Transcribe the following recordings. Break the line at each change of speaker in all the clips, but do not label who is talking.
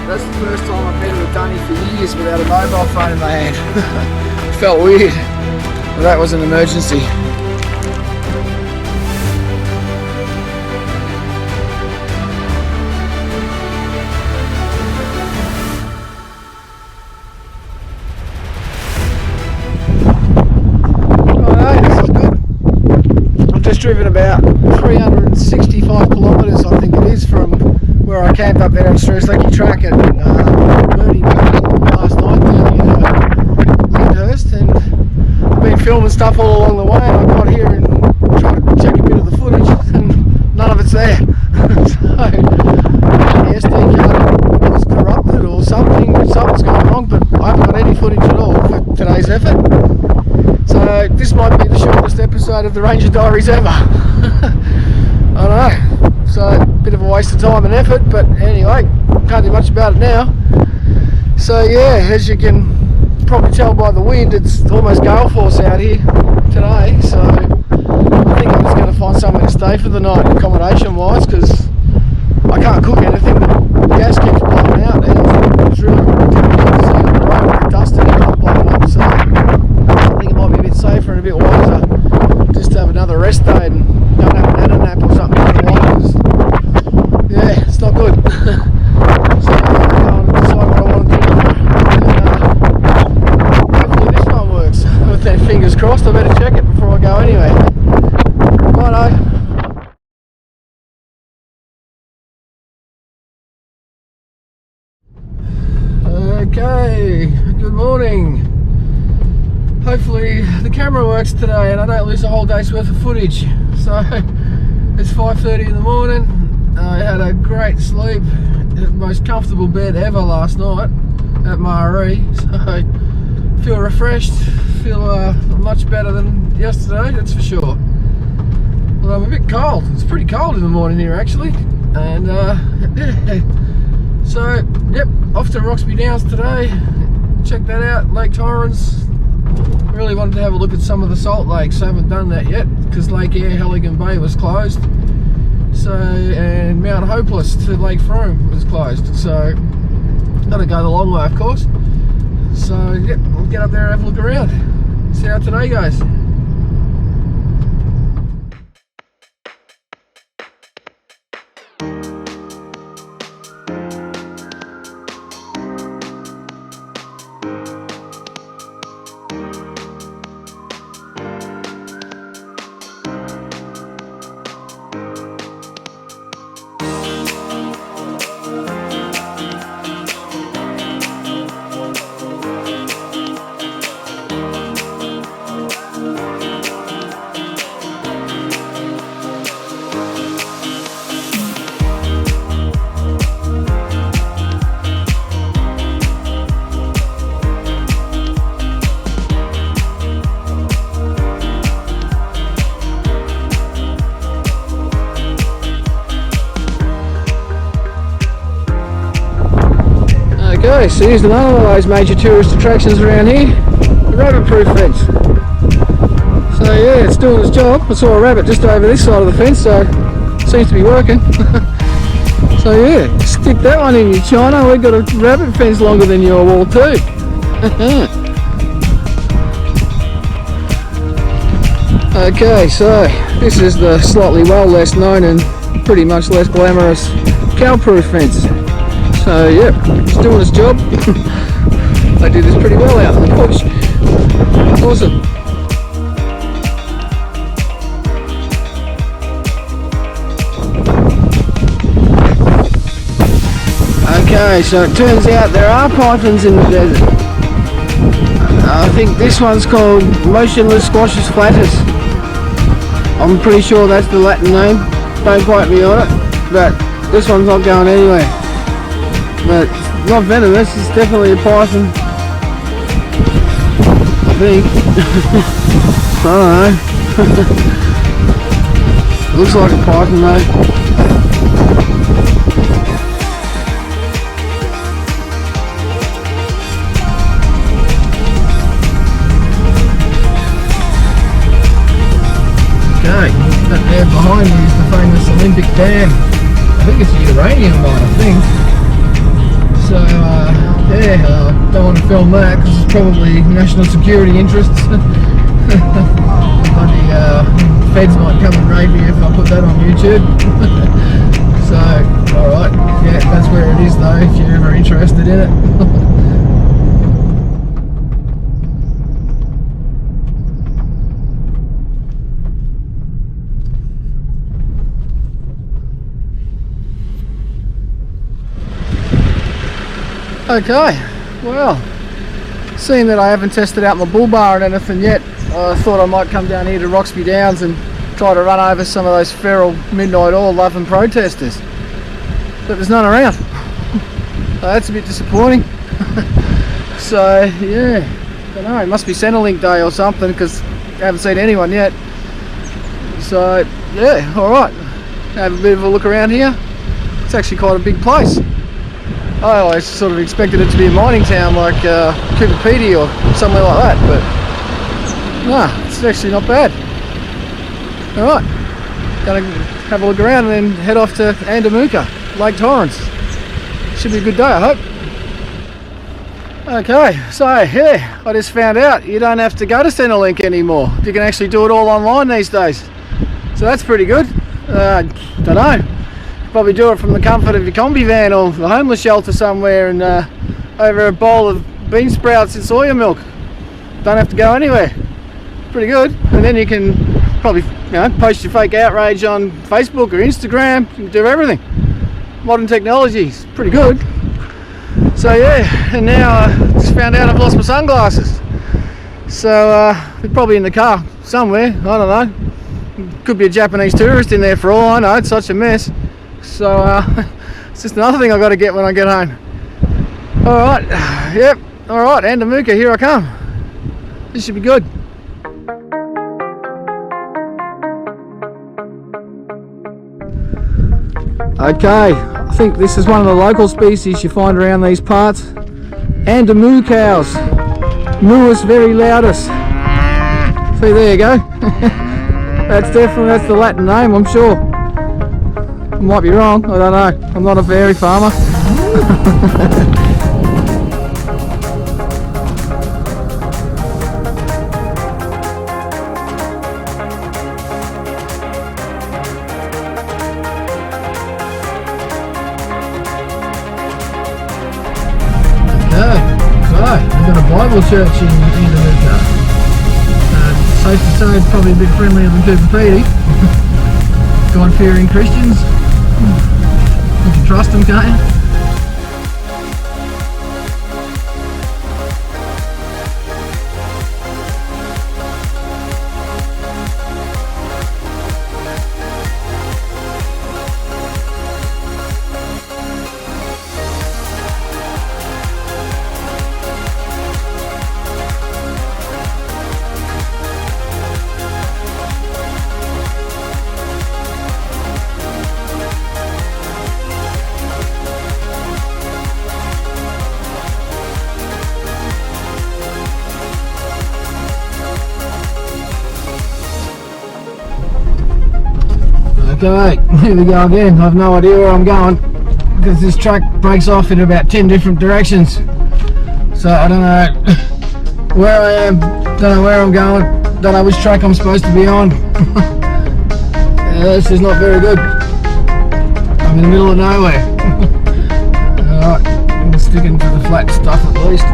That's the first time I've been to a dunny for years without a mobile phone in my hand. Felt weird, but that was an emergency. Alright, this is good. I've just driven about 365 kilometres, I think it is, from where I camped up there on Straslecky track at Mooney last night down in Lyndhurst, and I've been filming stuff all along the way, and I got here and tried to check a bit of the footage and none of it's there. So the SD card was corrupted or something's gone wrong, but I haven't got any footage at all for today's effort. So this might be the shortest episode of the Ranger Diaries ever. I don't know. So a bit of a waste of time and effort, but anyway, can't do much about it now. So yeah, as you can probably tell by the wind, it's almost gale force out here today. So I think I'm just going to find somewhere to stay for the night, accommodation wise, because I can't cook anything. The gas keeps blowing out, and it's really difficult to see on the road with the dust and everything blowing up. So I think it might be a bit safer and a bit wiser just to have another rest day and go and have a banana nap or something for a while. Yeah, it's not good. So I'm going to decide what I want to do. And, hopefully this one works. With their fingers crossed, I better check it before I go anyway. Righto. Okay, good morning. Hopefully the camera works today and I don't lose a whole day's worth of footage. So it's 5:30 in the morning. I had a great sleep, the most comfortable bed ever last night at Maree, so feel refreshed, feel much better than yesterday, that's for sure. Well, I'm a bit cold, it's pretty cold in the morning here actually, and yeah. So yep, off to Roxby Downs today, check that out, Lake Torrens. Really wanted to have a look at some of the salt lakes, I haven't done that yet because Lake Eyre, Halligan Bay was closed. So, and Mount Hopeless to Lake Frome was closed, so gotta go the long way of course. So yep, we'll get up there and have a look around, see how today goes. Okay, so here's another of those major tourist attractions around here, the rabbit-proof fence. So yeah, it's doing its job. I saw a rabbit just over this side of the fence, so it seems to be working. So yeah, stick that one in your china. We've got a rabbit fence longer than your wall too. Okay, so this is the slightly well less known and pretty much less glamorous cow-proof fence. So yeah, it's doing its job. They do this pretty well out in the bush. Awesome. Okay, so it turns out there are pythons in the desert. I think this one's called Motionless Squashes Flatters. I'm pretty sure that's the Latin name. Don't quote me on it, but this one's not going anywhere. But it's not venomous, it's definitely a python. I think. I don't know. It looks like a python though. Okay, that there behind me is the famous Olympic Dam. I think it's a uranium mine, I think. So, yeah, don't want to film that because it's probably national security interests. Bloody feds might come and raid me if I put that on YouTube. So, alright, yeah, that's where it is though, if you're ever interested in it. Okay, well, seeing that I haven't tested out my bull bar and anything yet, I thought I might come down here to Roxby Downs and try to run over some of those feral midnight oil loving protesters. But there's none around. So that's a bit disappointing. So yeah, I don't know, it must be Centrelink Day or something because I haven't seen anyone yet. So yeah, alright, have a bit of a look around here. It's actually quite a big place. I always sort of expected it to be a mining town like Cooper Pedy or somewhere like that, but no, it's actually not bad. Alright, gonna have a look around and then head off to Andamooka, Lake Torrens. Should be a good day, I hope. Okay, so yeah, I just found out you don't have to go to Centrelink anymore. You can actually do it all online these days. So that's pretty good. Don't know. Probably do it from the comfort of your combi van or the homeless shelter somewhere and over a bowl of bean sprouts and soya milk. Don't have to go anywhere. Pretty good. And then you can probably, you know, post your fake outrage on Facebook or Instagram. You can do everything. Modern technology is pretty good. So yeah, and now I just found out I've lost my sunglasses. So they're probably in the car somewhere. I don't know. Could be a Japanese tourist in there for all I know. It's such a mess. So it's just another thing I've got to get when I get home. Alright, yep, alright, Andamooka, here I come. This should be good. Okay, I think this is one of the local species you find around these parts. Andamooka cows. Muus very loudus. See, there you go. That's the Latin name, I'm sure. I might be wrong, I don't know. I'm not a dairy farmer. Okay, so we've got a Bible church in Andamooka. Safe to say it's probably a bit friendlier than Cooper Pedy. God-fearing Christians. You can trust them, can't you? Okay, here we go again. I've no idea where I'm going because this track breaks off in about 10 different directions. So I don't know where I am, don't know where I'm going, don't know which track I'm supposed to be on. Yeah, this is not very good. I'm in the middle of nowhere. Alright, I'm sticking to the flat stuff at least.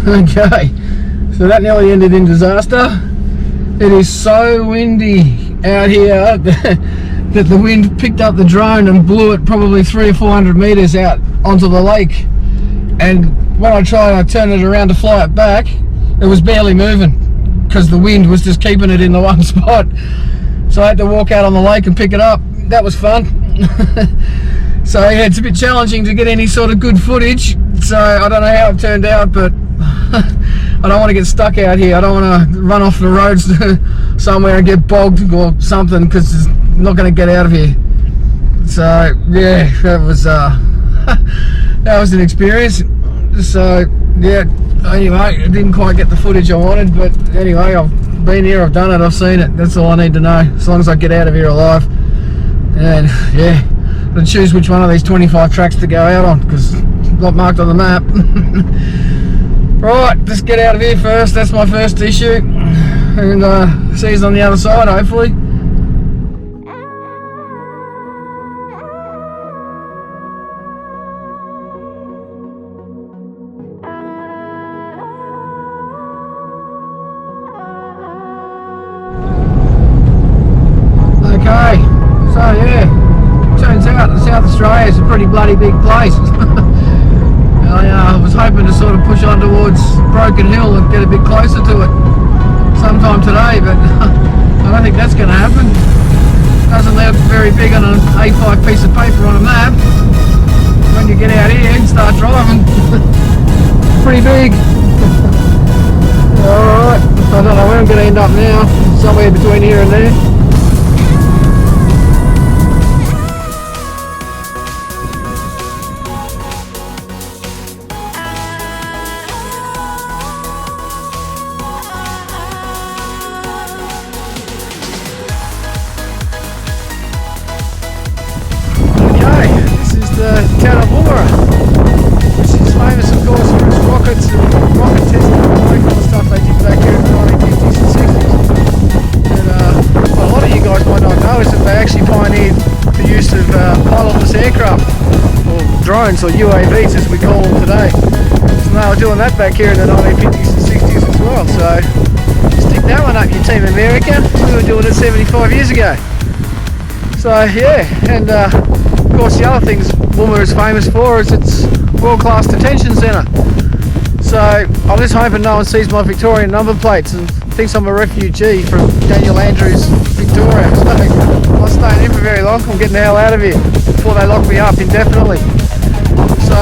Okay, so that nearly ended in disaster. It is so windy out here that the wind picked up the drone and blew it probably 300 or 400 meters out onto the lake. And when I tried, I turned it around to fly it back, it was barely moving because the wind was just keeping it in the one spot. So I had to walk out on the lake and pick it up. That was fun. So yeah, it's a bit challenging to get any sort of good footage. So I don't know how it turned out, but I don't want to get stuck out here. I don't want to run off the roads somewhere and get bogged or something, because I'm not going to get out of here. So yeah, that was that was an experience. So yeah, anyway, I didn't quite get the footage I wanted, but anyway, I've been here, I've done it, I've seen it. That's all I need to know, as long as I get out of here alive. And yeah, I'm going to choose which one of these 25 tracks to go out on, because it's not marked on the map. Right, let's get out of here first. That's my first issue, and see you on the other side, hopefully. Okay, so yeah, turns out that South Australia is a pretty bloody big place. I was hoping to sort of push on towards Broken Hill and get a bit closer to it sometime today, but I don't think that's going to happen. Doesn't look very big on an A5 piece of paper on a map. When you get out here and start driving, pretty big. Alright, I don't know where I'm going to end up now, somewhere between here and there. The town of Woomera, which is famous of course for its rockets and rocket testing and all that kind of stuff they did back here in the 1950s and 60s. And what a lot of you guys might not know is that they actually pioneered the use of pilotless aircraft, or drones, or UAVs as we call them today. So they were doing that back here in the 1950s and 60s as well. So stick that one up, you Team America. We were doing it 75 years ago. So yeah, and of course the other things Woomera is famous for is its world-class detention centre. So I'm just hoping no one sees my Victorian number plates and thinks I'm a refugee from Daniel Andrews, Victoria. So I'm not staying in for very long. I'm getting the hell out of here before they lock me up indefinitely. So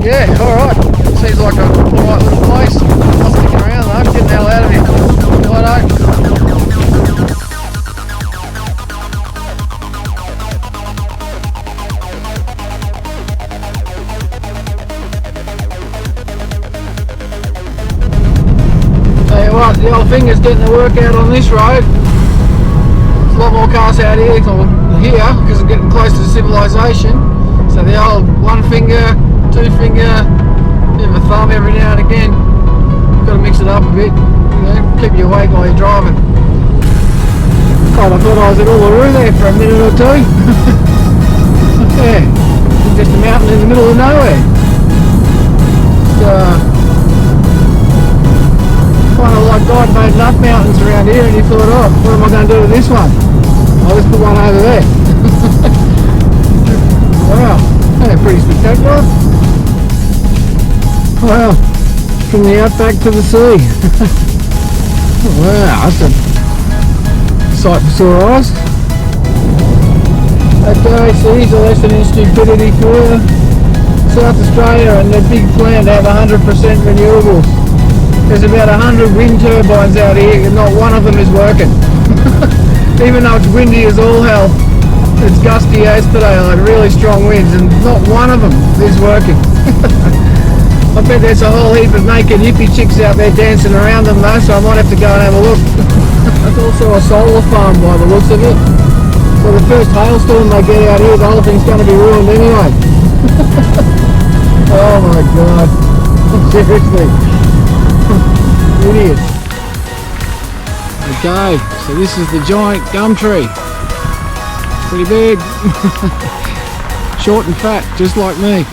yeah, alright. Seems like a alright little place. I'm not sticking around though. I'm getting the hell out of here. Righto. Right, the old finger's getting the work out on this road. There's a lot more cars out here because I'm getting close to civilization. So the old one finger, two finger, bit of a thumb every now and again. Got to mix it up a bit, you know, keep you awake while you're driving. God, I thought I was at Uluru there for a minute or two. Yeah, just a mountain in the middle of nowhere. Kind of like God made enough mountains around here and he thought, oh, what am I going to do with this one? I'll just put one over there. Wow, that's pretty spectacular. Wow, from the outback to the sea. Wow, that's a sight for sore eyes. Okay, so here's a lesson in stupidity for you. South Australia and their big plan to have 100% renewables. There's about 100 wind turbines out here and not one of them is working. Even though it's windy as all hell, it's gusty as today, like really strong winds, and not one of them is working. I bet there's a whole heap of naked hippie chicks out there dancing around them though, so I might have to go and have a look. There's also a solar farm by the looks of it. So the first hailstorm they get out here, the whole thing's going to be ruined anyway. Oh my god. Seriously. Idiots. Okay, so this is the giant gum tree. Pretty big. Short and fat, just like me.